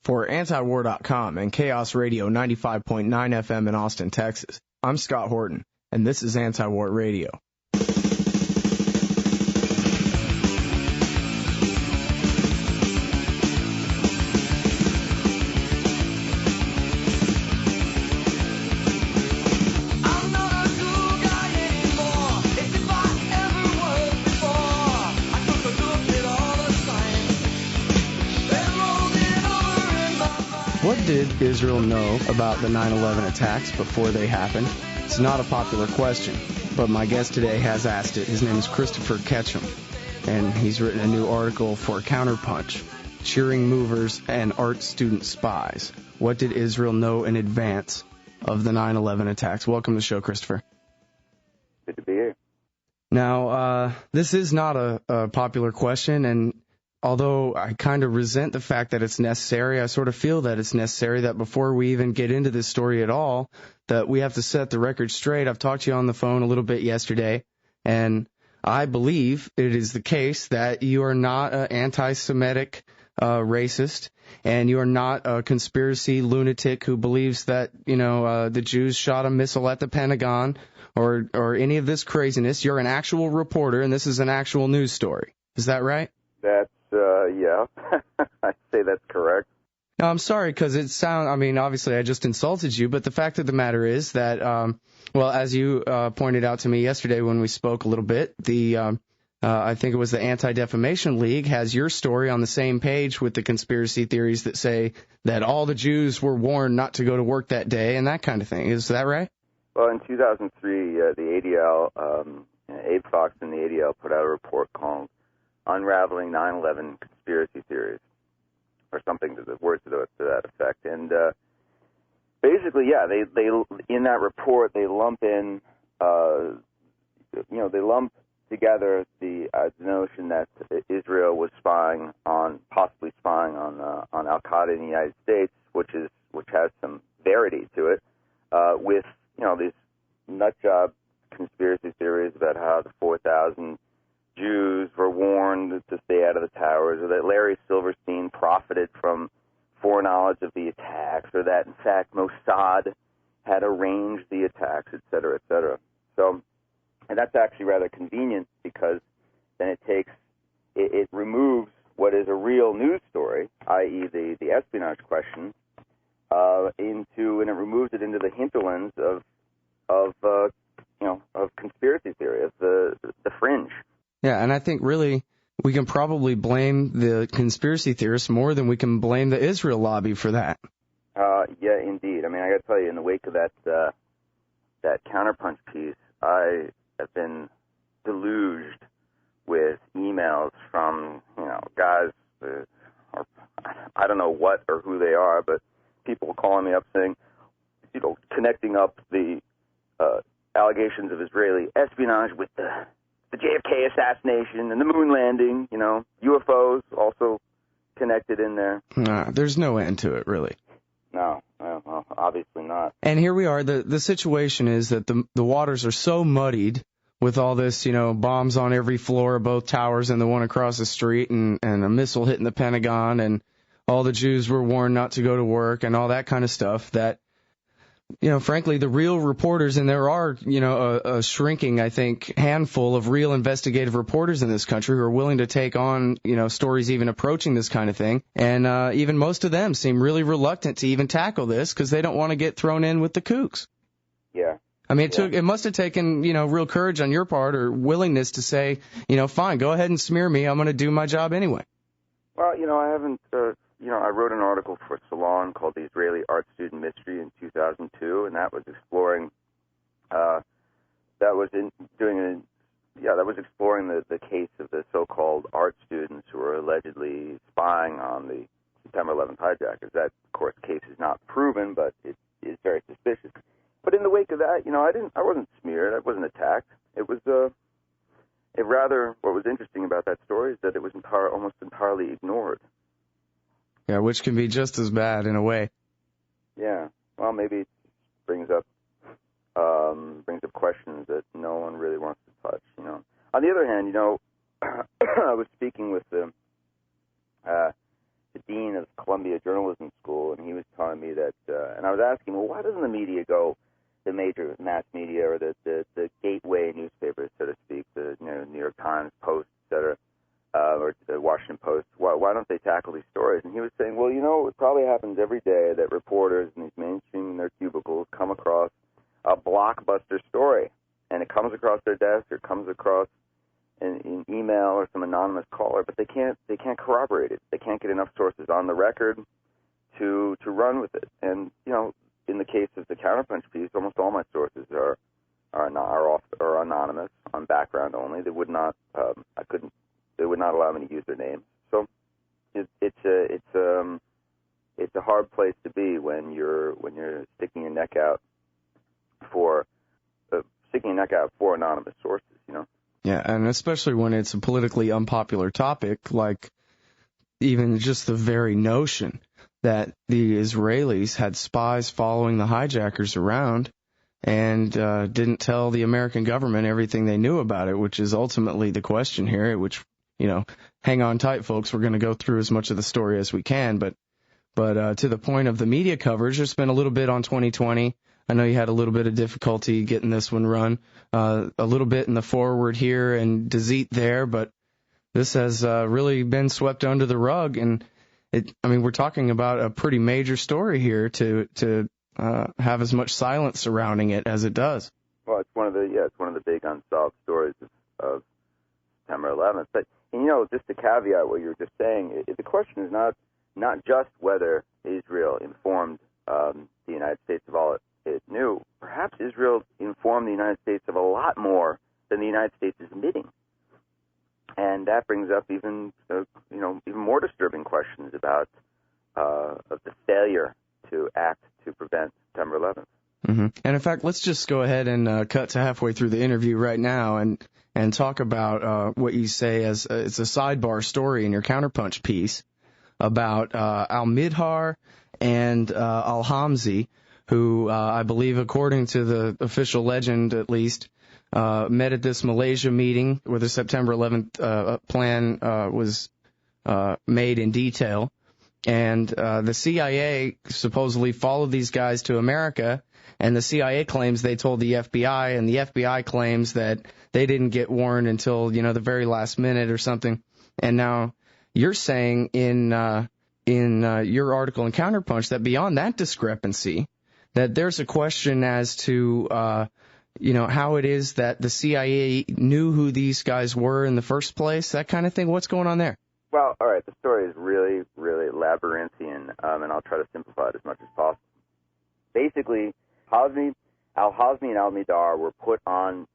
For antiwar.com and Chaos Radio 95.9 FM in Austin, Texas, I'm Scott Horton, and this is Anti-War Radio. What did Israel know about the 9/11 attacks before they happened? It's not a popular question, but my guest today has asked it. His name is Christopher Ketcham, and he's written a new article for CounterPunch, Cheering Movers and Art Student Spies. What did Israel know in advance of the 9/11 attacks? Welcome to the show, Christopher. Good to be here. Now, this is not a popular question, and although I kind of resent the fact that it's necessary, I sort of feel that it's necessary that before we even get into this story at all, that we have to set the record straight. I've talked to you on the phone a little bit yesterday, and I believe it is the case that you are not an anti-Semitic racist, and you are not a conspiracy lunatic who believes that, the Jews shot a missile at the Pentagon or any of this craziness. You're an actual reporter, and this is an actual news story. Is that right? Yeah, I'd say that's correct. No, I'm sorry, because obviously I just insulted you, but the fact of the matter is that, as you pointed out to me yesterday when we spoke a little bit, I think it was the Anti-Defamation League has your story on the same page with the conspiracy theories that say that all the Jews were warned not to go to work that day and that kind of thing. Is that right? Well, in 2003, the ADL, Abe Fox and the ADL put out a report called Unraveling 9/11 Conspiracy Theories, or something to the words to that effect. And basically, yeah, they in that report they lump in, they lump together the notion that Israel was possibly spying on Al Qaeda in the United States, which has some verity to it, with these nutjob conspiracy theories about how the 4,000 Jews were warned to stay out of the towers, or that Larry Silverstein profited from foreknowledge of the attacks, or that, in fact, Mossad had arranged the attacks, et cetera, et cetera. So, and that's actually rather convenient, because then it removes what is a real news story, i.e. the espionage question, and it removes it into the hinterlands of conspiracy theory, of the fringe. Yeah, and I think really we can probably blame the conspiracy theorists more than we can blame the Israel lobby for that. Yeah, indeed. I mean, I got to tell you, in the wake of that CounterPunch piece, I have been deluged with emails from guys, or I don't know what or who they are, but people calling me up saying, connecting up the allegations of Israeli espionage with the JFK assassination and the moon landing, UFOs also connected in there. There's no end to it, really. No, well, obviously not. And here we are. The situation is that the waters are so muddied with all this, bombs on every floor of both towers and the one across the street, and a missile hitting the Pentagon, and all the Jews were warned not to go to work and all that kind of stuff, that frankly, the real reporters, and there are, a shrinking, I think, handful of real investigative reporters in this country who are willing to take on, stories even approaching this kind of thing. And even most of them seem really reluctant to even tackle this because they don't want to get thrown in with the kooks. Yeah. I mean, it must have taken, real courage on your part, or willingness to say, fine, go ahead and smear me. I'm going to do my job anyway. Well, I haven't, I wrote an article for Salon called The Israeli Art Student Mystery in 2002, and that was exploring, exploring the case of the so-called art students who were allegedly spying on the September 11th hijackers. That, of course, case is not proven, but it is very suspicious. But in the wake of that, I wasn't smeared, I wasn't attacked. It was, what was interesting about that story is that it was almost entirely ignored. Yeah, which can be just as bad in a way. Yeah. Well, maybe it brings up questions that no one really wants to touch. On the other hand, I was speaking with the the dean of Columbia Journalism School, and he was telling me that, and I was asking, well, why doesn't the media go, the major mass media or the gateway newspapers, so to speak, the New York Times, Post, et cetera, or the Washington Post, why don't they tackle these stories? And he was saying, well, it probably happens every day that reporters in these mainstream in their cubicles come across a blockbuster story, and it comes across their desk or comes across an email or some anonymous caller, but they can't corroborate it. They can't get enough sources on the record to run with it. And in the case of the CounterPunch piece, almost all my sources are anonymous, on background only. They would not they would not allow me to use their names. So it's a hard place to be when you're sticking your neck out for anonymous sources. Yeah, and especially when it's a politically unpopular topic, like even just the very notion that the Israelis had spies following the hijackers around and didn't tell the American government everything they knew about it, which is ultimately the question here, which, hang on tight, folks. We're going to go through as much of the story as we can. But to the point of the media coverage, there's been a little bit on 2020. I know you had a little bit of difficulty getting this one run, a little bit in the forward here and Dezit there, but this has really been swept under the rug. And we're talking about a pretty major story here to have as much silence surrounding it as it does. Well, it's one of the big unsolved stories of September 11th. But just to caveat what you were just saying, the question is not just whether Israel informed the United States of all it knew. Perhaps Israel informed the United States of a lot more than the United States is admitting, and that brings up even more disturbing questions about of the failure to act to prevent September 11th. Mm-hmm. And in fact, let's just go ahead and cut to halfway through the interview right now and talk about what you say as it's a sidebar story in your CounterPunch piece about al-Midhar and al-Hamzi, who I believe, according to the official legend at least, met at this Malaysia meeting where the September 11th plan was made in detail. And the CIA supposedly followed these guys to America, and the CIA claims they told the FBI, and the FBI claims that they didn't get warned until, the very last minute or something. And now you're saying in your article in CounterPunch that beyond that discrepancy, that there's a question as to, how it is that the CIA knew who these guys were in the first place, that kind of thing. What's going on there? Well, all right, the story is really, really labyrinthian, and I'll try to simplify it as much as possible. Basically, al-Hazmi and al-Midhar were put on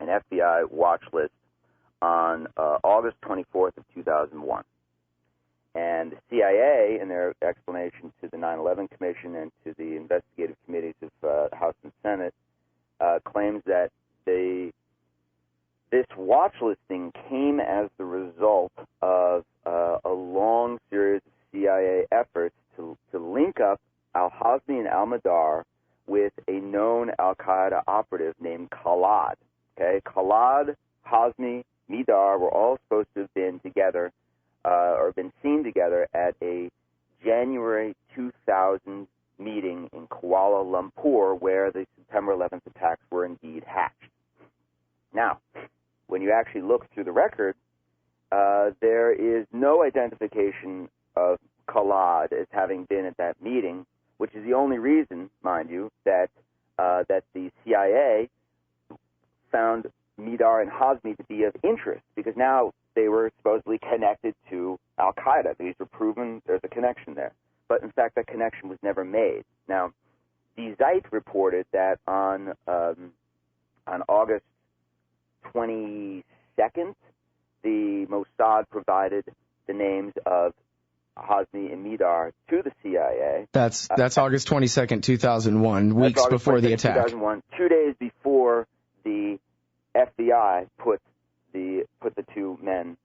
an FBI watch list on August 24th of 2001. And the CIA, in their explanation to the 9/11 Commission and to the investigative committees of the House and Senate, claims that this watch listing came as the result of a long series of CIA efforts to link up al-Hazmi and al-Midhar with a known al-Qaeda operative named Khalad. Okay, Khalad, Hazmi, Midhar were all supposed to have been together or been seen together at a January 2000 meeting in Kuala Lumpur where the September 11th attacks were indeed hatched. Now, when you actually look through the record, there is no identification of Khalad as having been at that meeting, which is the only reason, mind you, that the CIA found Midhar and Hazmi to be of interest, because now they were supposedly connected to al-Qaeda. These were proven there's a connection there. But, in fact, that connection was never made. Now, Die Zeit reported that on August 22nd, the Mossad provided the names of Hazmi and Midhar to the CIA. That's August 22nd, 2001, weeks before the attack. 2001, 2 days before the FBI put the two men's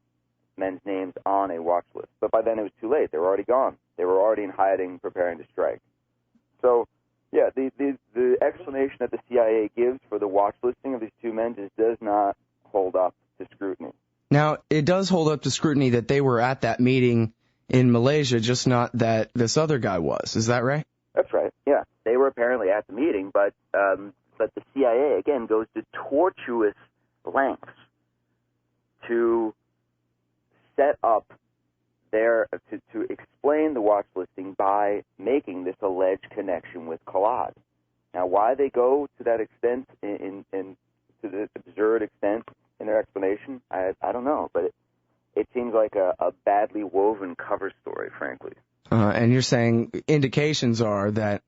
names on a watch list. But by then it was too late. They were already gone. They were already in hiding, preparing to strike. So, yeah, the explanation that the CIA gives for the watch listing of these two men just does not hold up to scrutiny. Now, it does hold up to scrutiny that they were at that meeting in Malaysia, just not that this other guy was. Is that right? That's right. Yeah, they were apparently at the meeting, but the CIA again goes to tortuous lengths to set up to explain the watch listing by making this alleged connection with Khalid. Now, why they go to that extent, to the absurd extent in their explanation, I don't know, but it seems like a badly woven cover story, frankly. And you're saying indications are that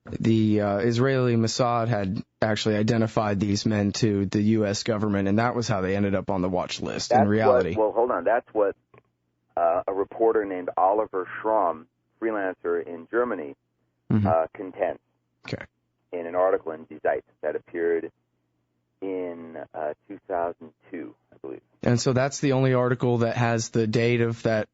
the Israeli Mossad had actually identified these men to the U.S. government, and that was how they ended up on the watch list in reality. Well, hold on. That's what a reporter named Oliver Schramm, freelancer in Germany, contends. Okay. In an article in Die Zeit that appeared in 2002, I believe. And so that's the only article that has the date of that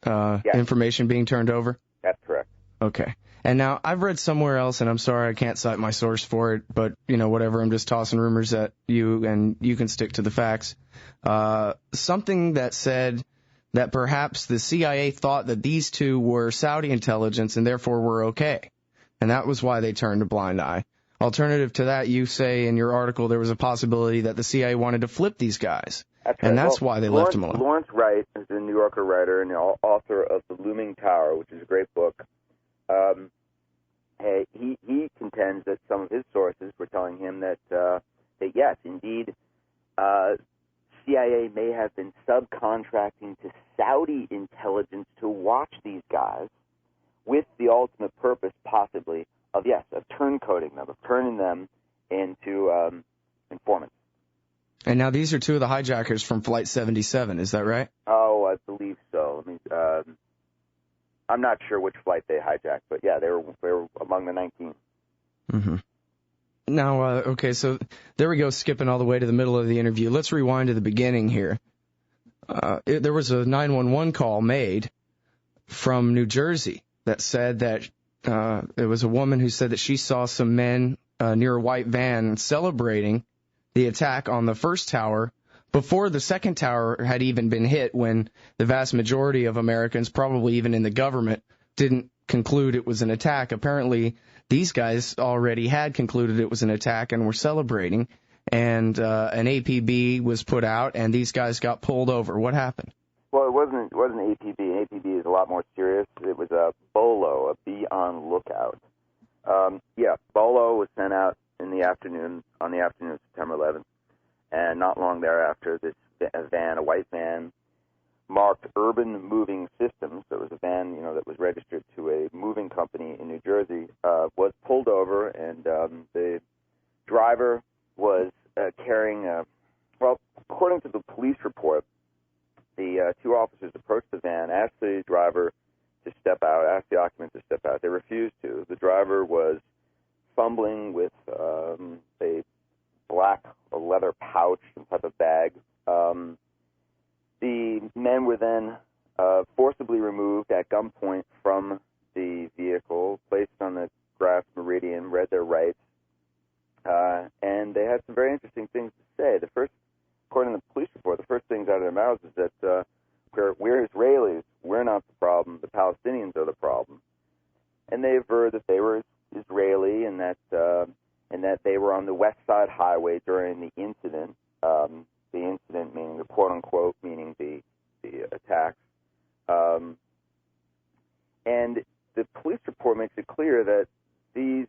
information being turned over? That's correct. Okay. And now, I've read somewhere else, and I'm sorry I can't cite my source for it, but, whatever, I'm just tossing rumors at you, and you can stick to the facts. Something that said that perhaps the CIA thought that these two were Saudi intelligence and therefore were okay. And that was why they turned a blind eye. Alternative to that, you say in your article there was a possibility that the CIA wanted to flip these guys. That's and right. that's why they left them alone. Lawrence Wright is a New Yorker writer and author of The Looming Tower, which is a great book. He contends that some of his sources were telling him that yes, indeed, CIA may have been subcontracting to Saudi intelligence to watch these guys with the ultimate purpose, possibly, of turncoating them, of turning them into informants. And now these are two of the hijackers from Flight 77, is that right? Oh, I believe so. I'm not sure which flight they hijacked, but yeah, they were among the 19. Mm-hmm. Now, okay, so there we go, skipping all the way to the middle of the interview. Let's rewind to the beginning here. There was a 911 call made from New Jersey that said that there was a woman who said that she saw some men near a white van celebrating the attack on the first tower before the second tower had even been hit, when the vast majority of Americans, probably even in the government, didn't conclude it was an attack. Apparently, these guys already had concluded it was an attack and were celebrating, and an APB was put out, and these guys got pulled over. What happened? Well, it wasn't APB. An APB is a lot more serious. It was a BOLO, a Be On Lookout. BOLO was sent out on the afternoon of September 11th, and not long thereafter, this van, a white van, marked Urban Moving Systems. So it was a van, that was registered to a moving company in New Jersey, was pulled over, and the driver was carrying according to the police report, the two officers approached the van, asked the driver to step out, asked the occupant to step out. They refused to. The driver was fumbling with a black leather pouch, some type of bag. The men were then forcibly removed at gunpoint from the vehicle, placed on the grass meridian, read their rights, and they had some very interesting things to say. According to the police report, the first things out of their mouths is that we're Israelis, we're not the problem, the Palestinians are the problem. And they averred that they were Israeli and that they were on the West Side Highway during the incident. The incident meaning the quote-unquote, meaning the attacks. And the police report makes it clear that these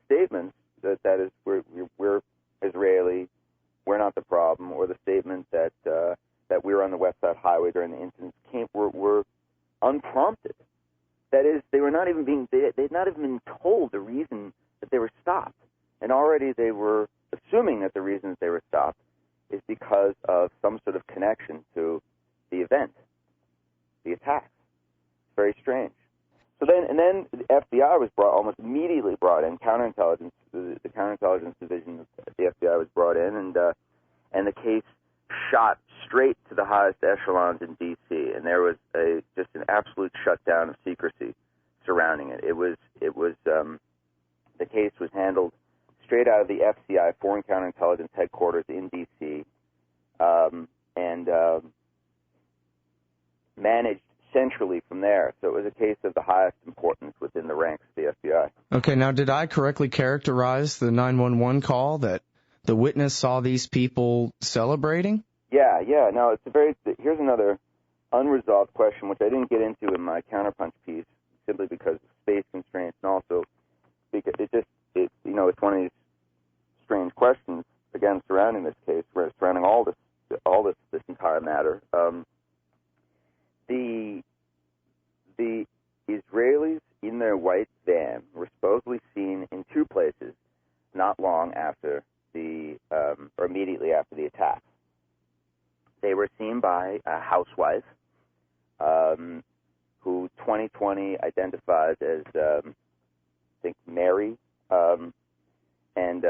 statements, that is, we're Israeli, we're not the problem, or the statement that we were on the West Side Highway during the incident were unprompted. That is, they had not even been told the reason that they were stopped. And already they were assuming that the reasons they were stopped is because of some sort of connection to the event, the attacks. It's very strange. So then the FBI was almost immediately brought in. Counterintelligence, the counterintelligence division of the FBI was brought in, and the case shot straight to the highest echelons in D.C. And there was just an absolute shutdown of secrecy surrounding it. The case was handled straight out of the FCI, Foreign Counterintelligence Headquarters in D.C., and managed centrally from there. So it was a case of the highest importance within the ranks of the FBI. Okay, now did I correctly characterize the 911 call that the witness saw these people celebrating? Yeah. No, here's another unresolved question, which I didn't get into in my CounterPunch piece, simply because of space constraints, and also because it's one of these strange questions, again, surrounding this case, surrounding all this entire matter. The Israelis in their white van were supposedly seen in two places not long after or immediately after the attack. They were seen by a housewife who 2020 identified as, I think, Mary. And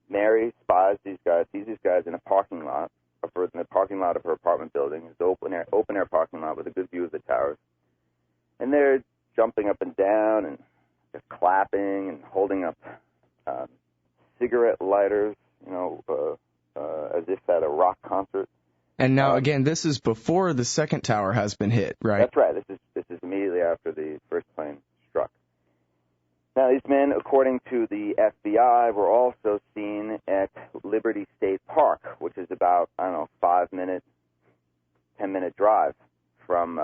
Mary spies these guys, sees these guys in a parking lot, in the parking lot of her apartment building. It's an open air parking lot with a good view of the towers. And they're jumping up and down and just clapping and holding up cigarette lighters, as if at a rock concert. And now, again, this is before the second tower has been hit, right? That's right. This is immediately after the first plane struck. Now, these men, according to the FBI, were also seen at Liberty State Park, which is about, 5-minute, 10-minute drive from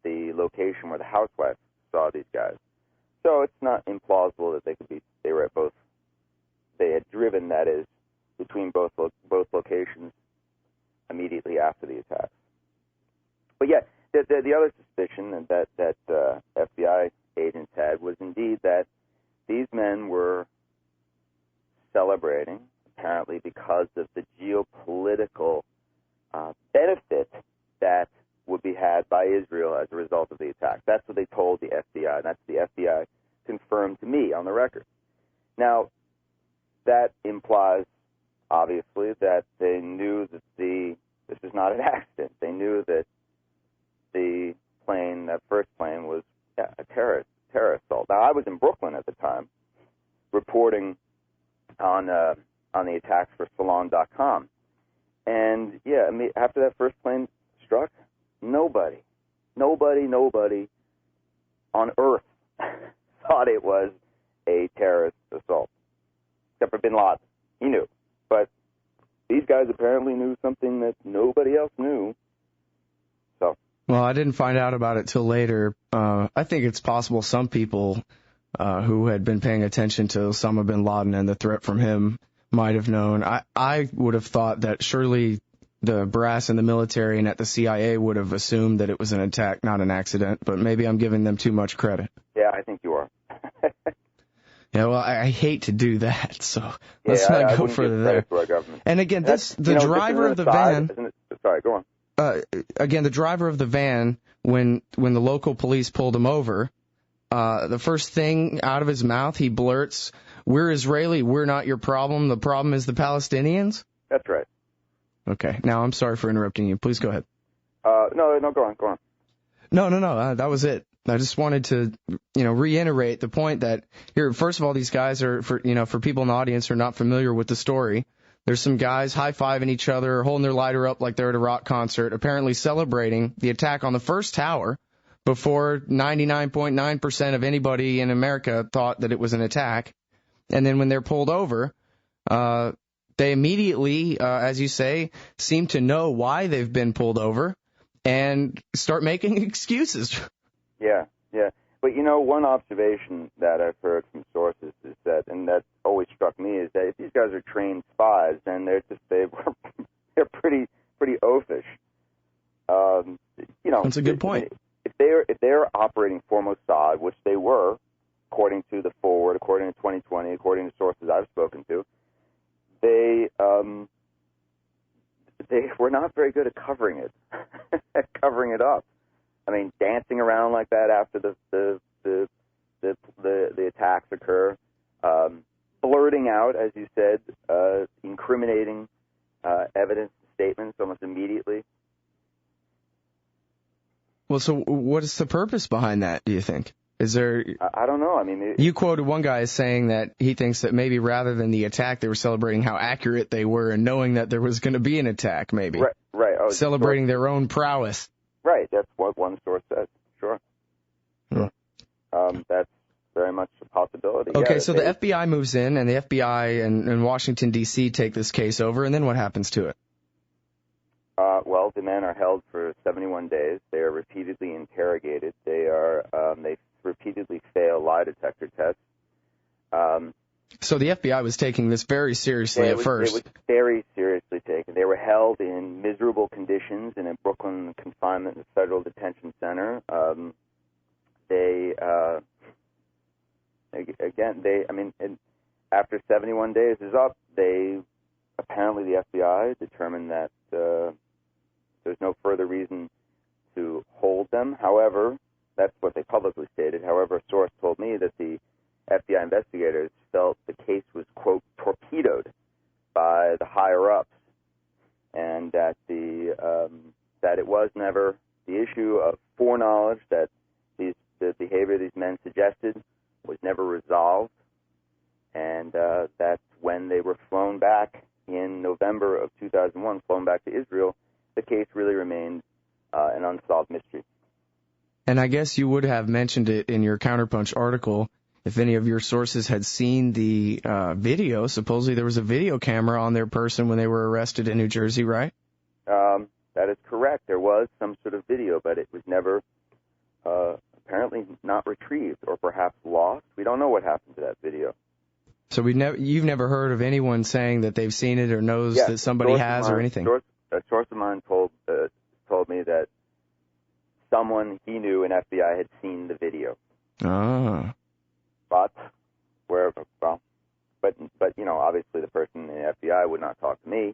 the location where the housewife saw these guys. So it's not implausible that they had driven, that is, between both locations immediately after the attack. But yeah, the other suspicion that FBI agents had was indeed that these men were celebrating, apparently because of the geopolitical benefit that would be had by Israel as a result of the attack. That's what they told the FBI, and that's the FBI confirmed to me on the record. Now, that implies, obviously, that they knew that this was not an accident. They knew that the plane, that first plane, was a terrorist assault. Now, I was in Brooklyn at the time, reporting on the attacks for Salon.com. And, after that first plane struck, nobody on Earth thought it was a terrorist assault, except for bin Laden. He knew. But these guys apparently knew something that nobody else knew. So. Well, I didn't find out about it till later. I think it's possible some people who had been paying attention to Osama bin Laden and the threat from him might have known. I would have thought that surely the brass in the military and at the CIA would have assumed that it was an attack, not an accident, but maybe I'm giving them too much credit. Yeah, I think you are. Yeah, well, I hate to do that, so let's not go further there. And again, the driver of the van... Sorry, go on. Again, the driver of the van, when the local police pulled him over, the first thing out of his mouth, he blurts, "We're Israeli, we're not your problem, the problem is the Palestinians?" That's right. Okay, now I'm sorry for interrupting you. Please go ahead. No, go on. No, that was it. I just wanted to, reiterate the point that here, first of all, these guys are, for people in the audience who are not familiar with the story, there's some guys high-fiving each other, holding their lighter up like they're at a rock concert, apparently celebrating the attack on the first tower before 99.9% of anybody in America thought that it was an attack. And then when they're pulled over, they immediately, as you say, seem to know why they've been pulled over and start making excuses. Yeah. But, one observation that I've heard from sources is that, and that always struck me, is that if these guys are trained spies, then they're pretty oafish. That's a good point. If they're operating for Mossad, which they were, according to the Forward, according to 2020, according to sources I've spoken to, they were not very good at covering it up. I mean, dancing around like that after the attacks occur, blurting out, as you said, incriminating evidence statements almost immediately. Well, so what is the purpose behind that, do you think? Is there... I don't know. I mean... You quoted one guy as saying that he thinks that maybe rather than the attack, they were celebrating how accurate they were and knowing that there was going to be an attack, maybe. Right. Oh, celebrating their own prowess. Right, that's what one source says. Sure. That's very much a possibility. Okay, yeah, so the FBI moves in, and the FBI and Washington, D.C. take this case over, and then what happens to it? Well, the men are held for 71 days. They are repeatedly interrogated. They repeatedly fail lie detector tests. So the FBI was taking this very seriously at first. It was very seriously taken. They were held in miserable conditions in a Brooklyn confinement and federal detention center. After 71 days is up, apparently the FBI determined that there's no further reason to hold them. However, that's what they publicly stated. However, a source told me that the FBI investigators felt the case was, quote, torpedoed by the higher-ups, and that that it was never the issue of foreknowledge that the behavior these men suggested was never resolved, and that's when they were flown back in November of 2001, flown back to Israel. The case really remained an unsolved mystery. And I guess you would have mentioned it in your CounterPunch article if any of your sources had seen the video. Supposedly there was a video camera on their person when they were arrested in New Jersey, right? That is correct. There was some sort of video, but it was never apparently not retrieved, or perhaps lost. We don't know what happened to that video. So you've never heard of anyone saying that they've seen it or knows that somebody has or anything? A source of mine told me that someone he knew in FBI had seen the video. Ah. But obviously the person in the FBI would not talk to me.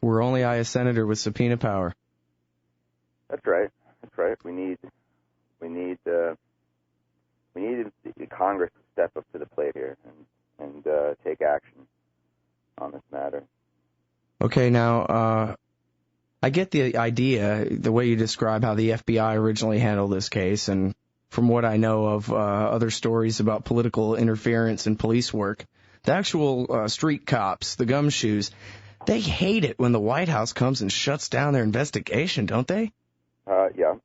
Were only I a senator with subpoena power? That's right. We need Congress to step up to the plate here and take action on this matter. Okay, now I get the idea, the way you describe how the FBI originally handled this case, and from what I know of other stories about political interference in police work, the actual street cops, the gumshoes, they hate it when the White House comes and shuts down their investigation, don't they? Yeah.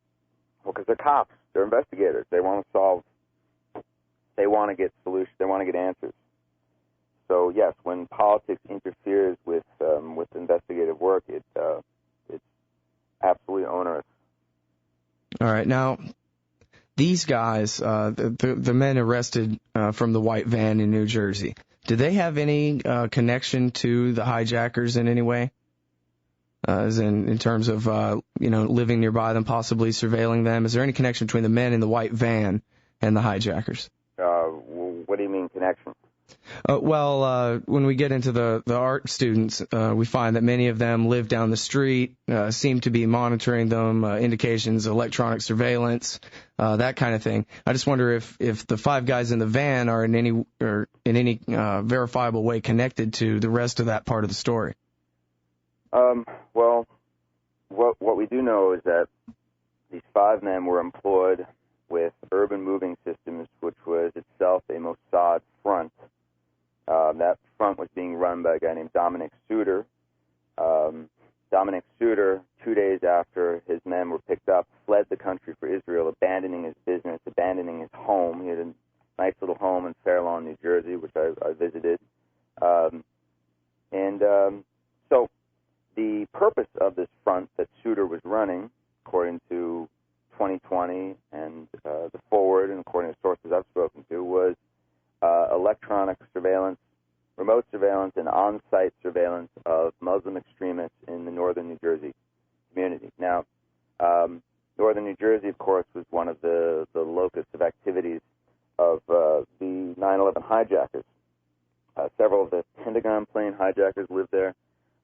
Well, because they're cops. They're investigators. They want to get solutions. They want to get answers. So, yes, when politics interferes with investigative work, it's absolutely onerous. All right. Now, these guys, the men arrested from the white van in New Jersey, did they have any connection to the hijackers in any way? As in terms of, living nearby them, possibly surveilling them? Is there any connection between the men in the white van and the hijackers? What do you mean connection? When we get into the art students, we find that many of them live down the street, seem to be monitoring them, indications, electronic surveillance, that kind of thing. I just wonder if the five guys in the van are in any verifiable way connected to the rest of that part of the story. What we do know is that these five men were employed with Urban Moving Systems, which was itself a Mossad front. That front was being run by a guy named Dominic Suter. Dominic Suter, 2 days after his men were picked up, fled the country for Israel, abandoning his business, abandoning his home. He had a nice little home in Fair Lawn, New Jersey, which I visited. So the purpose of this front that Suter was running, according to 2020 and the Forward, and according to sources I've spoken to, was electronic surveillance, remote surveillance, and on-site surveillance of Muslim extremists in the northern New Jersey community. Now, northern New Jersey, of course, was one of the locus of activities of the 9/11 hijackers. Several of the Pentagon plane hijackers lived there.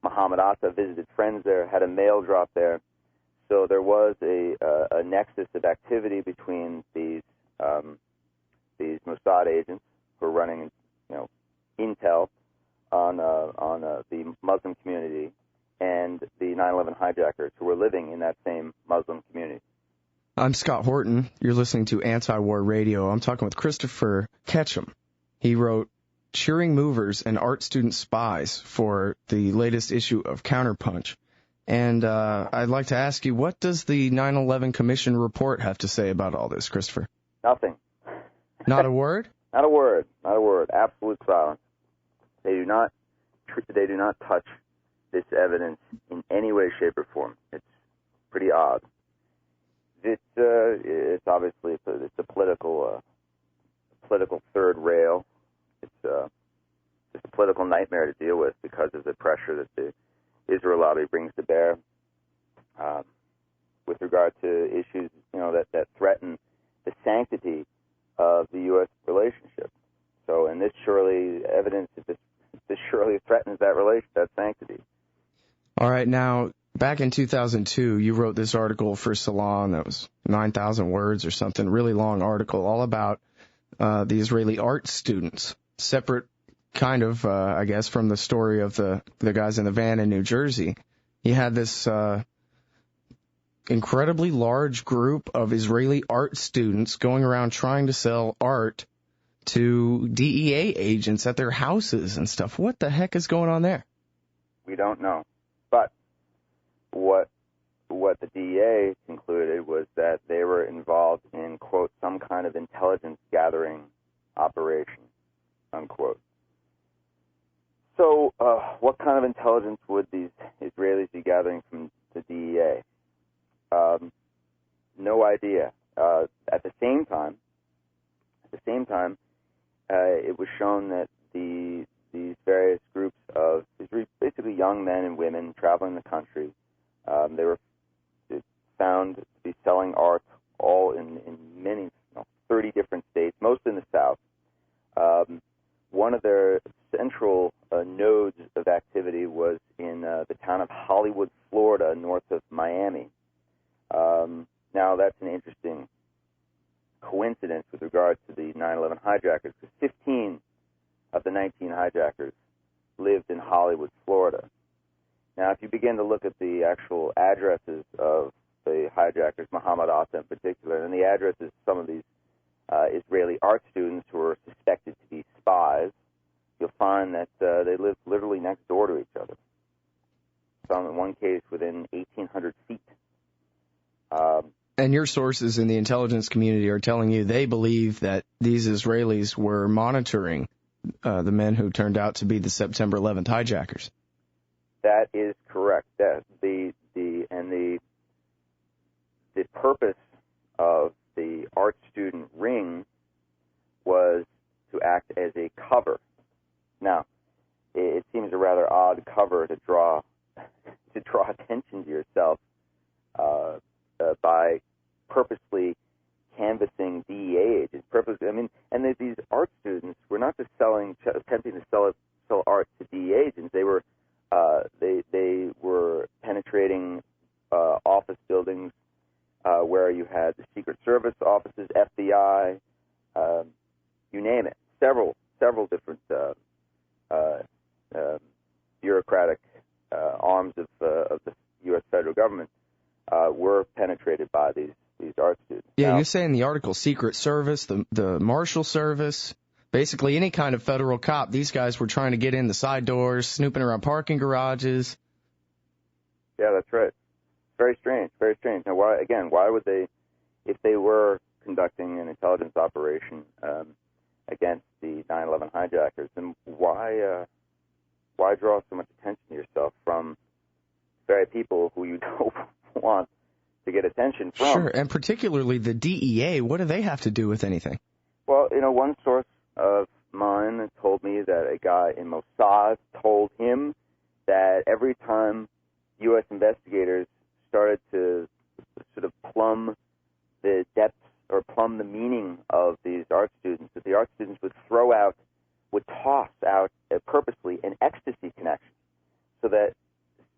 Muhammad Atta visited friends there, had a mail drop there. So there was a nexus of activity between these Mossad agents who were running, intel on the Muslim community, and the 9/11 hijackers who were living in that same Muslim community. I'm Scott Horton. You're listening to Anti-War Radio. I'm talking with Christopher Ketcham. He wrote Cheering Movers and Art Student Spies for the latest issue of CounterPunch. And I'd like to ask you, what does the 9/11 Commission report have to say about all this, Christopher? Nothing. Not a word? Not a word. Not a word. Absolute silence. They do not touch this evidence in any way, shape, or form. It's pretty odd. It's obviously it's a political third rail. It's a political nightmare to deal with because of the pressure that the Israel lobby brings to bear with regard to issues, that threaten the sanctity of the U.S. relationship. So, and this surely evidence that this surely threatens that sanctity. All right, now, back in 2002, you wrote this article for Salon that was 9,000 words or something, really long article, all about the Israeli art students, separate kind of, I guess, from the story of the guys in the van in New Jersey. You had this incredibly large group of Israeli art students going around trying to sell art to DEA agents at their houses and stuff. What the heck is going on there? We don't know. But what the DEA concluded was that they were involved in, quote, some kind of intelligence gathering operation, unquote. So what kind of intelligence would these Israelis be gathering from the DEA? No idea. At the same time, it was shown that these various groups of basically young men and women traveling the country, they were found to be selling art all in many, 30 different states, most in the South. One of their central nodes of activity was in the town of Hollywood, Florida, north of Miami. Now, that's an interesting coincidence with regard to the 9/11 hijackers, because 15 of the 19 hijackers lived in Hollywood, Florida. Now, if you begin to look at the actual addresses of the hijackers, Muhammad Atta in particular, and the addresses of some of these Israeli art students who are suspected to be spies, you'll find that they lived literally next door to each other. Some, in one case, within 1,800 feet. And your sources in the intelligence community are telling you they believe that these Israelis were monitoring the men who turned out to be the September 11th hijackers. That is correct. That the purpose of the art student ring was to act as a cover. Now, it seems a rather odd cover to draw attention to yourself by purposely canvassing DEA agents. And these art students were not just attempting to sell art to DEA agents. They were penetrating office buildings where you had the Secret Service offices, FBI, you name it. Several different bureaucratic arms of the U.S. federal government were penetrated by these art students. Yeah, now, you say in the article Secret Service, the Marshal Service, basically any kind of federal cop. These guys were trying to get in the side doors, snooping around parking garages. Yeah, that's right. Very strange, very strange. Now, why would they, if they were conducting an intelligence operation against the 9/11 hijackers, then why draw so much attention to yourself from very people who you don't want to get attention from? Sure, and particularly the DEA. What do they have to do with anything? Well, one source of mine told me that a guy in Mossad told him that every time U.S. investigators started to sort of plumb the depths or plumb the meaning of these art students, that the art students would toss out purposely an ecstasy connection, so that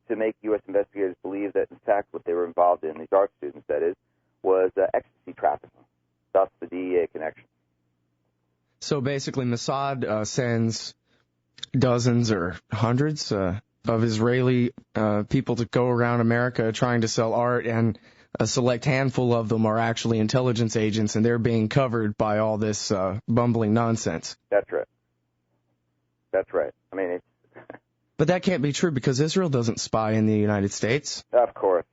to make U.S. investigators believe that, in fact, what they were involved in, these art students, that is, was ecstasy trafficking, thus the DEA connection. So basically, Mossad sends dozens or hundreds of Israeli people to go around America trying to sell art, and a select handful of them are actually intelligence agents, and they're being covered by all this bumbling nonsense. That's right. That's right. I mean, But that can't be true because Israel doesn't spy in the United States. Of course.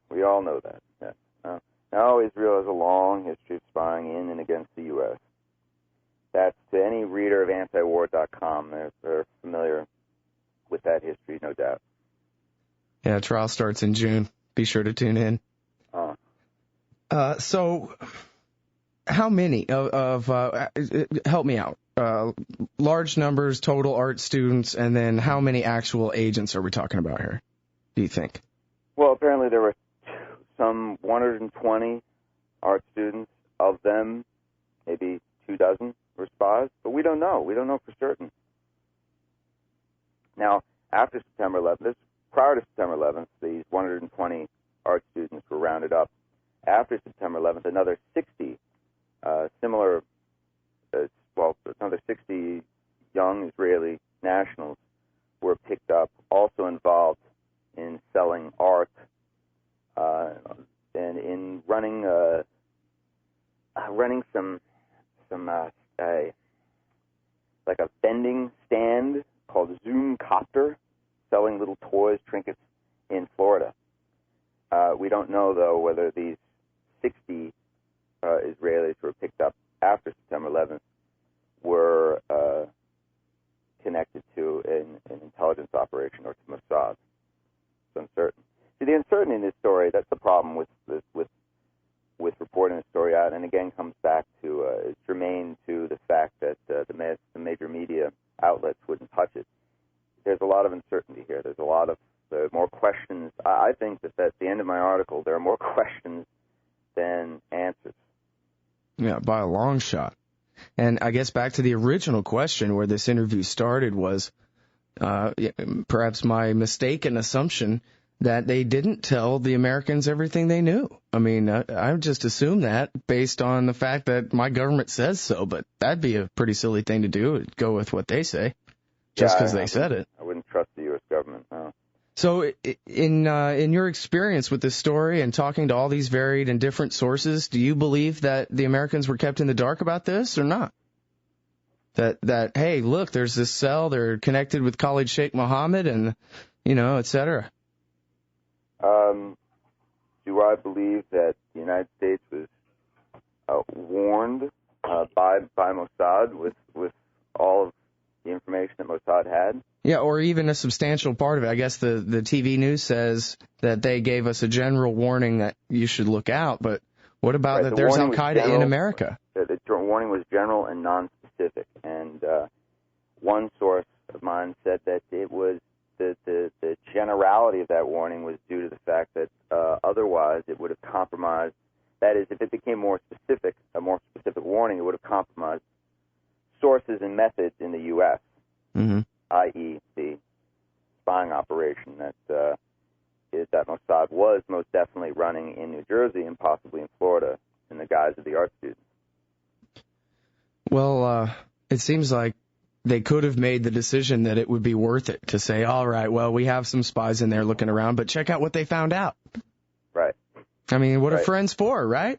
We all know that. Yeah. No, Israel has a long history of spying in and against the U.S. That's to any reader of antiwar.com. They're familiar with that history, no doubt. Yeah, trial starts in June. Be sure to tune in. So, how many help me out, large numbers, total art students, and then how many actual agents are we talking about here, do you think? Well, apparently there were some 120 art students. Of them, maybe 24 were spies, but we don't know. We don't know for certain. Now, after September 11th, prior to September 11th, these 120 art students were rounded up. After September 11th, another 60 another 60 young Israeli nationals were picked up, also involved in selling art and in running some like a vending stand called Zoom Copter, selling little toys, trinkets in Florida. We don't know, though, whether these 60 Israelis who were picked up after September 11th were connected to an intelligence operation or to Mossad. It's uncertain. See, the uncertainty in this story, that's the problem with reporting the story out, and again comes back to, it's germane to the fact that the major media outlets wouldn't touch it. There's a lot of uncertainty here. There's a lot of more questions. I think that at the end of my article, there are more questions than answers. Yeah, by a long shot. And I guess back to the original question where this interview started was perhaps my mistaken assumption that they didn't tell the Americans everything they knew. I mean, I just assumed that based on the fact that my government says so, but that'd be a pretty silly thing to do, go with what they say, just because they said it. I wouldn't trust the U.S. government, no. So in your experience with this story and talking to all these varied and different sources, do you believe that the Americans were kept in the dark about this or not? That hey, look, there's this cell, they're connected with Khalid Sheikh Mohammed and, et cetera. Do I believe that the United States was warned by Mossad with all of the information that Mossad had? Yeah, or even a substantial part of it. I guess the TV news says that they gave us a general warning that you should look out, but what about that there's Al-Qaeda in America? The warning was general and non-specific, and one source of mine said that it was the generality of that warning was due to the fact that otherwise it would have compromised. That is, if it became more specific, a more specific warning, it would have compromised sources and methods in the U.S., i.e., the spying operation that Mossad was most definitely running in New Jersey and possibly in Florida in the guise of the art students. Well, it seems like they could have made the decision that it would be worth it to say, all right, well, we have some spies in there looking around, but check out what they found out. Right. I mean, what are friends for, right?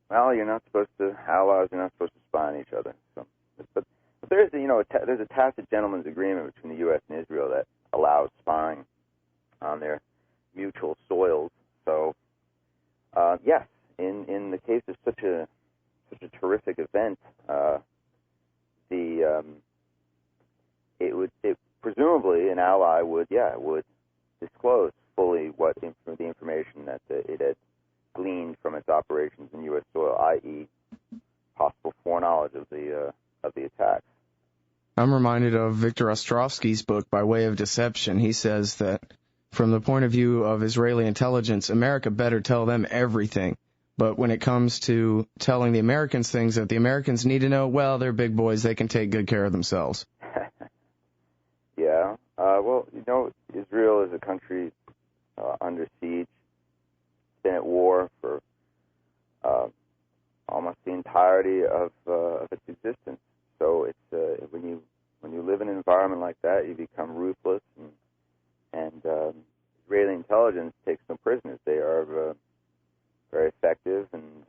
Well, you're not supposed to allies. You're not supposed to spy on each other. So, but there's there's a tacit gentleman's agreement between the U.S. and Israel that allows spying on their mutual soils. So, yes, in the case of such a terrific event, presumably an ally would disclose fully what the information that it had gleaned from its operations in U.S. soil, i.e., possible foreknowledge of the attacks. I'm reminded of Viktor Ostrovsky's book, By Way of Deception. He says that from the point of view of Israeli intelligence, America better tell them everything. But when it comes to telling the Americans things that the Americans need to know, well, they're big boys. They can take good care of themselves. Yeah. Well, Israel is a country under siege. It's been at war for almost the entirety of its existence. So it's when you live in an environment like that, you become ruthless, and Israeli intelligence takes no prisoners. They are very effective and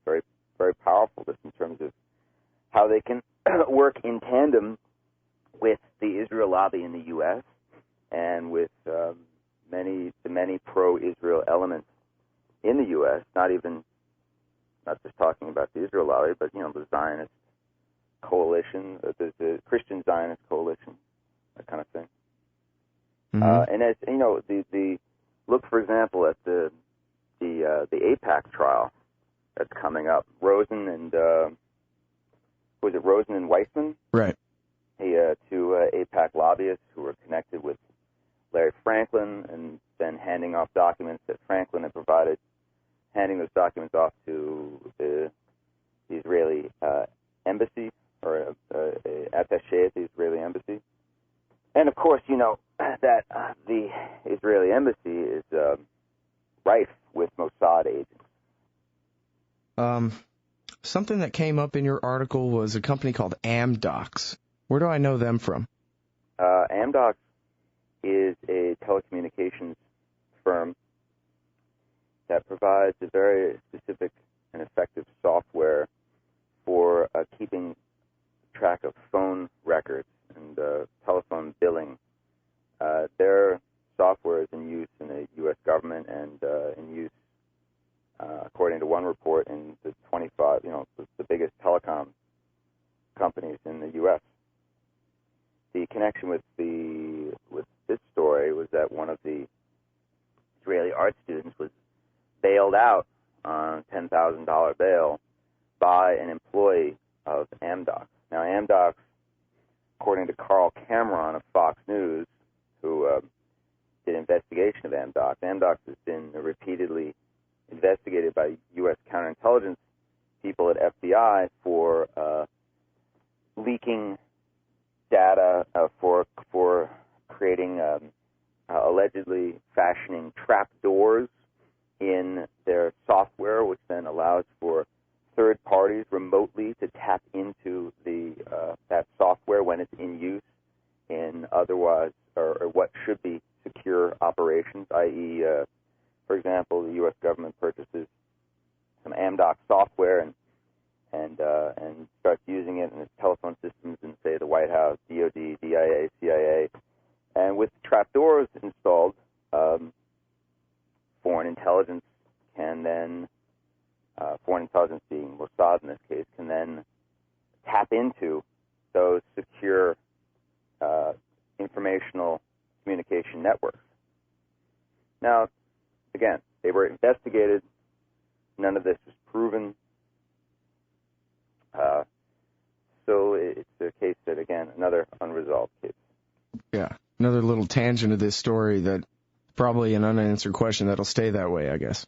very, very powerful, just in terms of how they can work in tandem with the Israel lobby in the U.S. and with the many pro-Israel elements in the U.S. Not just talking about the Israel lobby, but the Zionist coalition, the Christian Zionist coalition, that kind of thing. Mm-hmm. And as the look, for example, at the AIPAC trial that's coming up. Rosen and Rosen and Weissman? Right. Two AIPAC lobbyists who were connected with Larry Franklin, and then handing off documents that Franklin had provided, handing those documents off to the Israeli embassy, or attaché at the Israeli embassy. And of course, that the Israeli embassy is rife with Mossad agents. Something that came up in your article was a company called Amdocs. Where do I know them from? Amdocs is a telecommunications firm that provides a very specific and effective software for keeping track of phone records and telephone billing. Their software is in use in the U.S. government and in use, according to one report, in the 25, the biggest telecom companies in the U.S. The connection with this story was that one of the Israeli art students was bailed out on $10,000 bail by an employee of Amdocs. Now, Amdocs, according to Carl Cameron of Fox News, who did an investigation of Amdocs, Amdocs has been repeatedly investigated by U.S. counterintelligence people at FBI for leaking data, for creating, allegedly fashioning trap doors in their software, which then allows for third parties remotely to tap into that software when it's in use in otherwise or what should be secure operations, i.e., for example, the U.S. government purchases some Amdocs software and starts using it in its telephone systems in, say, the White House, DOD, DIA, CIA, and with trapdoors installed, foreign intelligence being Mossad in this case, can then tap into those secure informational communication networks. Now, again, they were investigated. None of this was proven. So it's a case that, again, another unresolved case. Yeah, another little tangent of this story that probably an unanswered question that'll stay that way, I guess.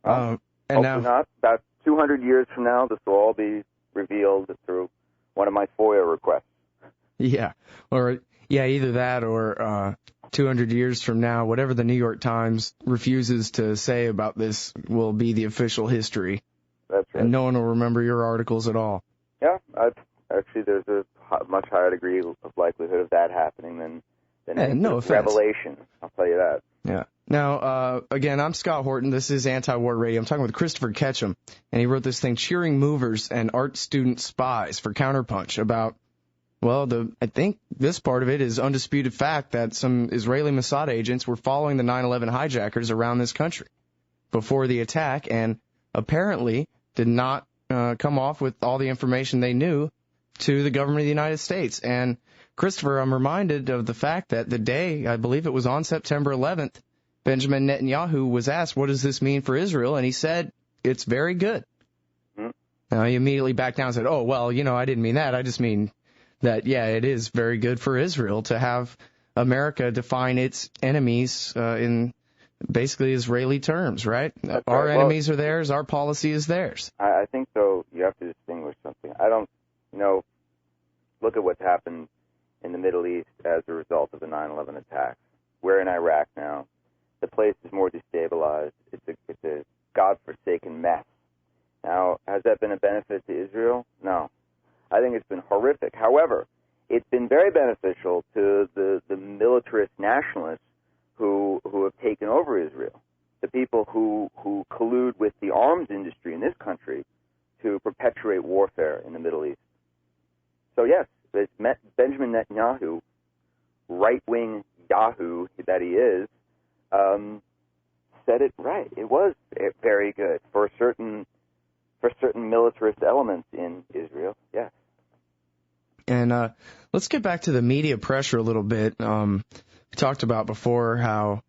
And hopefully now, not. About 200 years from now, this will all be revealed through one of my FOIA requests. Yeah, either that or 200 years from now, whatever the New York Times refuses to say about this will be the official history. That's right. And no one will remember your articles at all. Yeah, actually, there's a much higher degree of likelihood of that happening than any revelation. I'll tell you that. Yeah. Now, again, I'm Scott Horton. This is Anti-War Radio. I'm talking with Christopher Ketcham, and he wrote this thing, Cheering Movers and Art Student Spies for CounterPunch, about, well, I think this part of it is undisputed fact that some Israeli Mossad agents were following the 9/11 hijackers around this country before the attack, and apparently did not come off with all the information they knew to the government of the United States. And Christopher, I'm reminded of the fact that the day, I believe it was on September 11th, Benjamin Netanyahu was asked, what does this mean for Israel? And he said, it's very good. Mm-hmm. Now, he immediately backed down and said, oh, well, I didn't mean that. I just mean that, yeah, it is very good for Israel to have America define its enemies in basically Israeli terms, right? That's our right. enemies are theirs. Our policy is theirs. I think, though, you have to distinguish something. I don't, look at what's happened in the Middle East as a result of the 9/11 attacks. We're in Iraq now. The place is more destabilized. It's a godforsaken mess. Now, has that been a benefit to Israel? No. I think it's been horrific. However, it's been very beneficial to the militarist nationalists who have taken over Israel, the people who collude with the arms industry in this country to perpetuate warfare in the Middle East. So yes, Benjamin Netanyahu, right-wing Yahoo that he is, said it right. It was very good for certain militarist elements in Israel. Yes. And let's get back to the media pressure a little bit. We talked about before how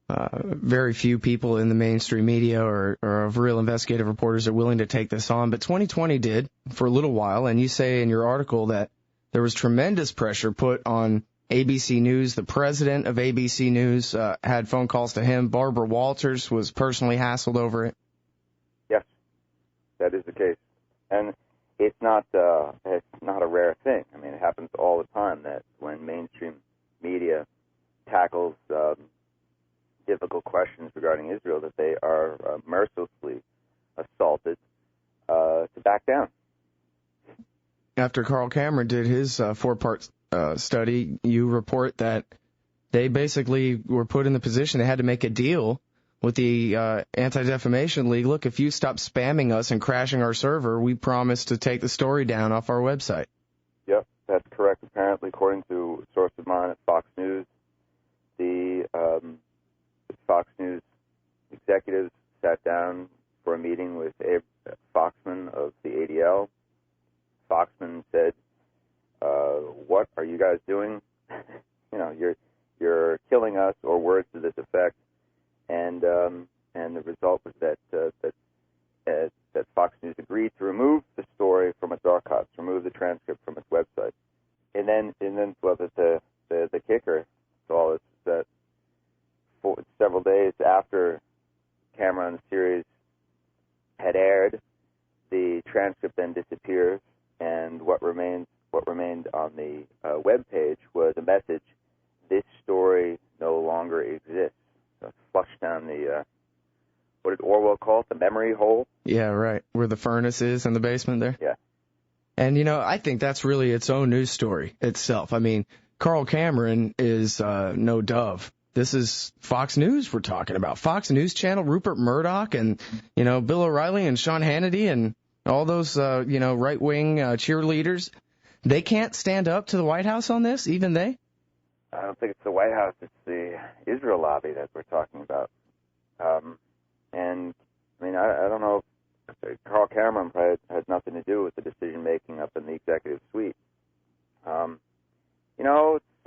very few people in the mainstream media or of real investigative reporters are willing to take this on, but 2020 did for a little while, and you say in your article that there was tremendous pressure put on ABC News. The president of ABC News had phone calls to him. Barbara Walters was personally hassled over it. Yes, that is the case. And it's not a rare thing. I mean, it happens all the time that when mainstream media tackles difficult questions regarding Israel, that they are mercilessly assaulted to back down. After Carl Cameron did his four-part study, you report that they basically were put in the position they had to make a deal with the Anti-Defamation League. Look, if you stop spamming us and crashing our server, we promise to take the story down off our website. Yep, that's correct. Apparently, according to a source of mine at Fox News, the Fox News executives sat down for a meeting with Abe Foxman of the ADL. Foxman said, "What are you guys doing? You're killing us," or words to this effect. And the result was that Fox News agreed to remove the story from its archives, remove the transcript from its website. And then the kicker to all this is that several days after Cameron's series had aired, the transcript then disappears, and what remained on the web page was a message: "This story no longer exists." So flushed down the what did Orwell call it? The memory hole. Yeah, right. Where the furnace is in the basement there. Yeah. And I think that's really its own news story itself. I mean, Carl Cameron is no dove. This is Fox News we're talking about. Fox News Channel, Rupert Murdoch, and Bill O'Reilly and Sean Hannity and all those right-wing cheerleaders. They can't stand up to the White House on this, even they? I don't think it's the White House. It's the Israel lobby that we're talking about. And, I mean, I don't know if Carl Cameron had nothing to do with the decision-making up in the executive suite.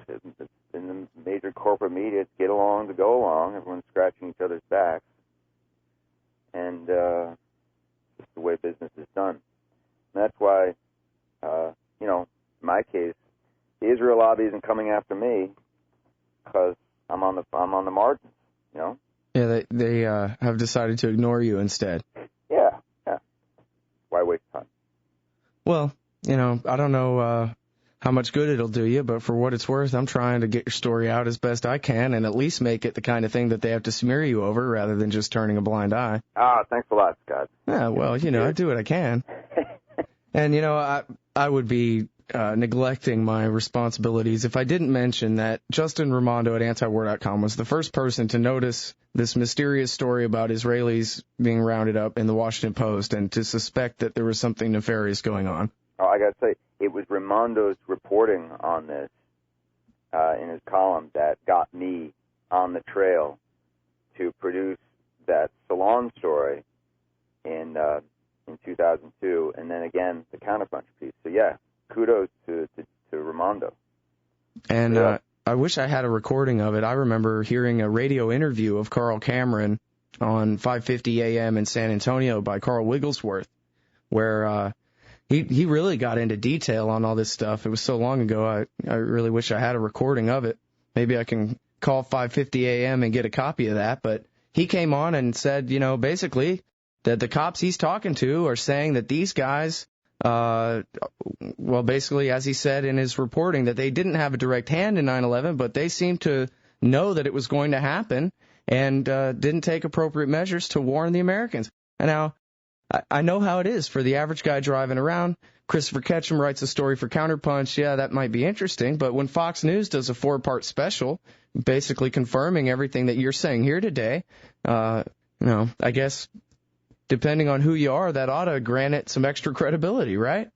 It's in the major corporate media, it's get along to go along. Everyone's scratching each other's backs. And just the way business is done. And that's why, in my case, the Israel lobby isn't coming after me because I'm on the margins, Yeah, they have decided to ignore you instead. Yeah. Why waste time? Well, I don't know how much good it'll do you, but for what it's worth, I'm trying to get your story out as best I can and at least make it the kind of thing that they have to smear you over rather than just turning a blind eye. Thanks a lot, Scott. Yeah, well, I do what I can. And, I would be neglecting my responsibilities if I didn't mention that Justin Raimondo at antiwar.com was the first person to notice this mysterious story about Israelis being rounded up in the Washington Post and to suspect that there was something nefarious going on. Oh, I got to say, it was Raimondo's reporting on this in his column that got me on the trail to produce that Salon story in 2002, and then again the CounterPunch piece. So yeah, kudos to Raimondo. And I wish I had a recording of it. I remember hearing a radio interview of Carl Cameron on 550 AM in San Antonio by Carl Wigglesworth, where he really got into detail on all this stuff. It was so long ago, I really wish I had a recording of it. Maybe I can call 550 AM and get a copy of that. But he came on and said, basically that the cops he's talking to are saying that these guys, basically, as he said in his reporting, that they didn't have a direct hand in 9/11, but they seemed to know that it was going to happen and didn't take appropriate measures to warn the Americans. And now, I know how it is for the average guy driving around. Christopher Ketcham writes a story for CounterPunch. Yeah, that might be interesting. But when Fox News does a 4-part special, basically confirming everything that you're saying here today, I guess depending on who you are, that ought to grant it some extra credibility, right?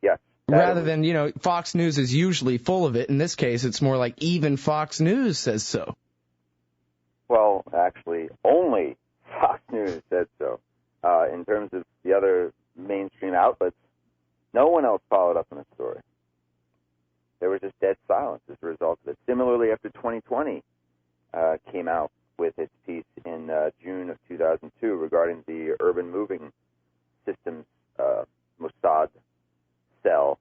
Yes. Rather than, Fox News is usually full of it. In this case, it's more like even Fox News says so. Well, actually, only Fox News said so. In terms of the other mainstream outlets, no one else followed up on the story. There was just dead silence as a result of it. Similarly, after 2020 came out with its piece in June of 2002 regarding the urban moving systems Mossad cell,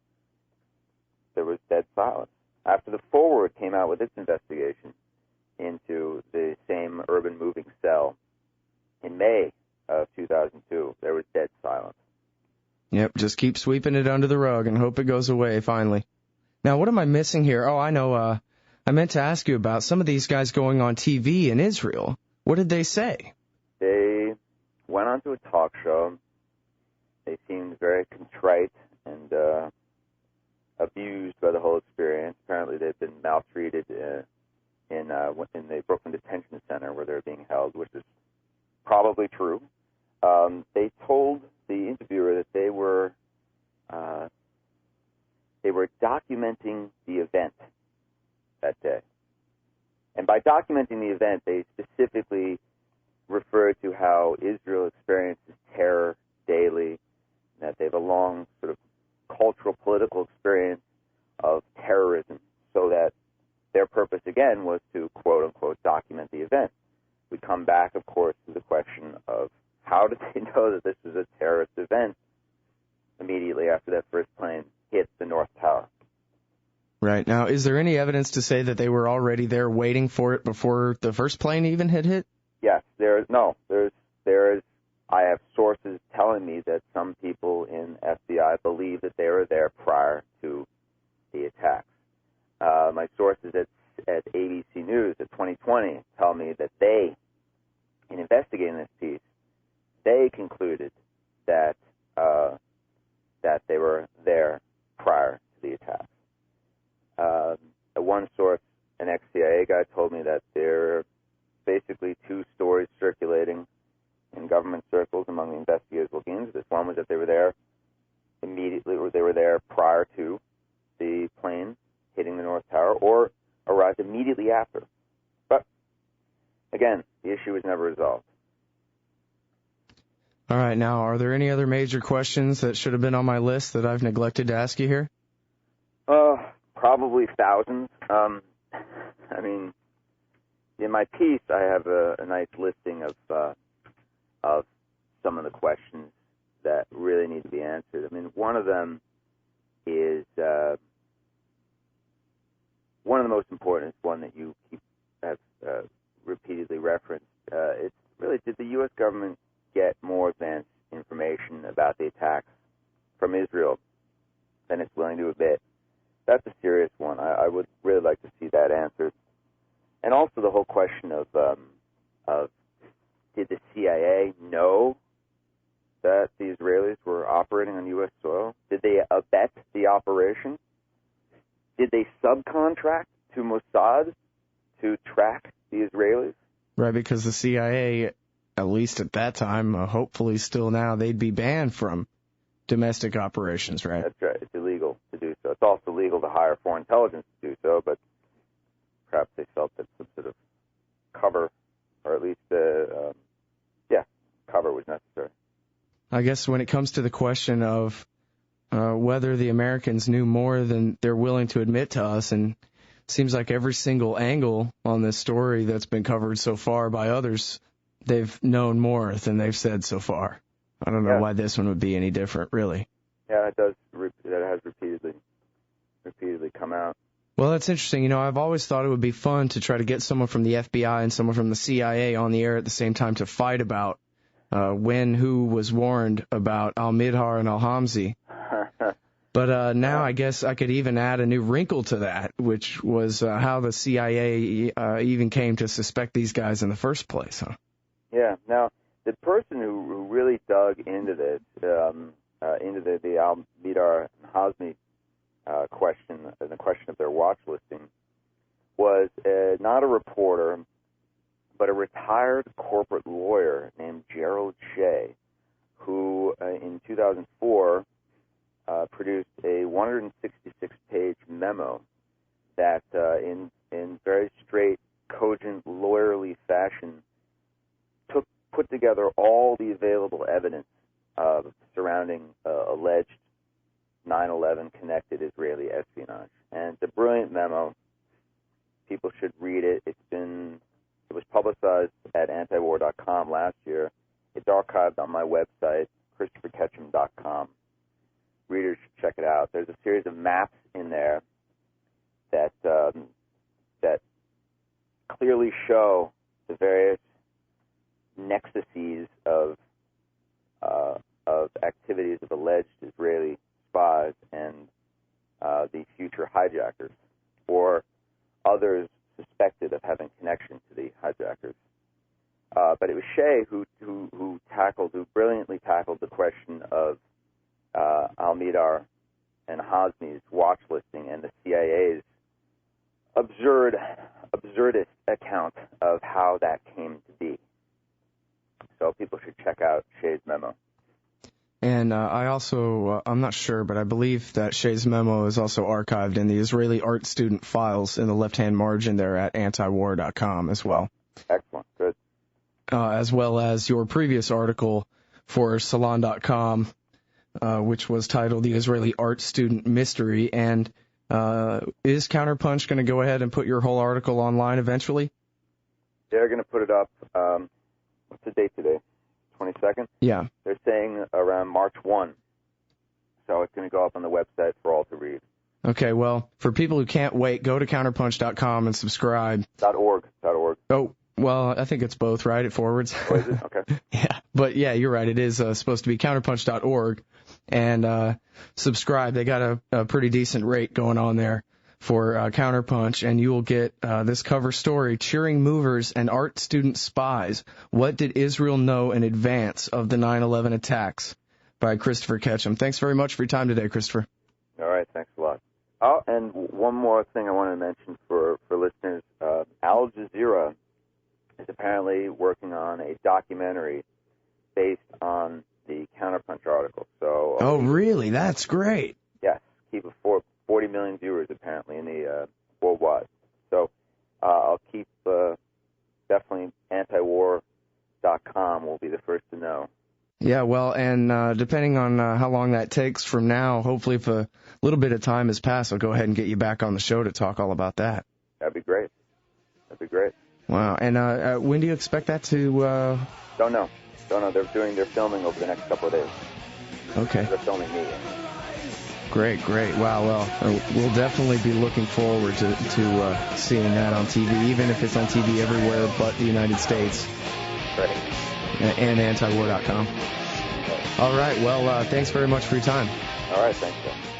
there was dead silence. After the Forward came out with its investigation into the same urban moving cell in May of 2002, there was dead silence. Yep, just keep sweeping it under the rug and hope it goes away finally. Now, what am I missing here? Oh, I know. I meant to ask you about some of these guys going on TV in Israel. What did they say? They went onto a talk show. They seemed very contrite and abused by the whole experience. Apparently, they've been maltreated in the Brooklyn Detention Center where they're being held, which is probably true. They told the interviewer that they were documenting the event that day. And by documenting the event, they specifically referred to how Israel experiences terror daily, that they have a long sort of cultural, political experience of terrorism, so that their purpose, again, was to, quote-unquote, document the event. We come back, of course, to the question of how did they know that this was a terrorist event immediately after that first plane hit the North Tower? Right. Now, is there any evidence to say that they were already there waiting for it before the first plane even had hit? Yes. There is. I have sources telling me that some people in FBI believe that they were there prior to the attacks. My sources at ABC News at 2020 tell me that they, in investigating this piece, they concluded that they were there prior to the attacks. One source, an ex-CIA guy, told me that there are basically two stories circulating in government circles among the investigators looking into this. One was that they were there immediately, or they were there prior to the plane hitting the North Tower, or arrived immediately after. But, again, the issue was never resolved. All right, now, are there any other major questions that should have been on my list that I've neglected to ask you here? Probably thousands. I mean, in my piece, I have a nice listing of some of the questions that really need to be answered. I mean, one of them is one of the most important, is one that you have repeatedly referenced. It's really, did the U.S. government get more advanced information about the attacks from Israel than it's willing to admit? That's a serious one. I would really like to see that answered. And also the whole question of did the CIA know that the Israelis were operating on U.S. soil? Did they abet the operation? Did they subcontract to Mossad to track the Israelis? Right, because the CIA, at least at that time, hopefully still now, they'd be banned from domestic operations, right? That's right. It's illegal to do so. It's also legal to hire foreign intelligence to do so, but perhaps they felt that some sort of cover, or at least, cover was necessary. I guess when it comes to the question of whether the Americans knew more than they're willing to admit to us, and it seems like every single angle on this story that's been covered so far by others, they've known more than they've said so far. I don't know why this one would be any different, really. Yeah, it does. That has repeatedly come out. Well, that's interesting. I've always thought it would be fun to try to get someone from the FBI and someone from the CIA on the air at the same time to fight about who was warned about al-Midhar and al-Hamzi. But now I guess I could even add a new wrinkle to that, which was how the CIA even came to suspect these guys in the first place. Huh? Yeah. Now, the person who really dug into this, into the al-Midhar and Hazmi question, the question of their watch listing, was not a reporter, but a retired corporate lawyer named Gerald Shea, who in 2004 produced a 166-page memo that, in very straight, cogent, lawyerly fashion, put together all the available evidence surrounding alleged 9/11 connected Israeli espionage. And it's a brilliant memo. People should read it. It was publicized at antiwar.com last year. It's archived on my website, ChristopherKetcham.com. Readers should check it out. There's a series of maps in there that clearly show the various nexuses of activities of alleged Israeli spies and the future hijackers, or others suspected of having connection to the hijackers. But it was Shea who brilliantly tackled the question of Al-Midar and Hazmi's watch listing and the CIA's absurdist account of how that came to be. So people should check out Shea's memo. And I also, I'm not sure, but I believe that Shea's memo is also archived in the Israeli art student files in the left-hand margin there at antiwar.com as well. Excellent. Good. As well as your previous article for Salon.com, which was titled The Israeli Art Student Mystery. And is CounterPunch going to go ahead and put your whole article online eventually? They're going to put it up. What's the date today? 22nd? Yeah. They're saying around March 1. So it's going to go up on the website for all to read. Okay, well, for people who can't wait, go to counterpunch.com and subscribe. .org. Oh, well, I think it's both, right? It forwards. Oh, is it? Okay. Yeah, but yeah, you're right. It is supposed to be counterpunch.org. And subscribe. They got a pretty decent rate going on there for CounterPunch, and you will get this cover story, Cheering Movers and Art Student Spies. What did Israel know in advance of the 9/11 attacks? By Christopher Ketcham. Thanks very much for your time today, Christopher. All right, thanks a lot. Oh, and one more thing I want to mention for listeners. Al Jazeera is apparently working on a documentary based on the CounterPunch article. So. Oh, really? That's great. Yes, keep it for 40 million viewers apparently in the worldwide. So I'll keep definitely antiwar.com will be the first to know. Yeah, well, and depending on how long that takes from now, hopefully if a little bit of time has passed, I'll go ahead and get you back on the show to talk all about that. That'd be great. Wow, and when do you expect that to? Don't know. They're filming over the next couple of days. Okay. They're filming me. Great. Wow, well, we'll definitely be looking forward to seeing that on TV, even if it's on TV everywhere but the United States. Right. And antiwar.com. All right, well, thanks very much for your time. All right, thanks, Jeff.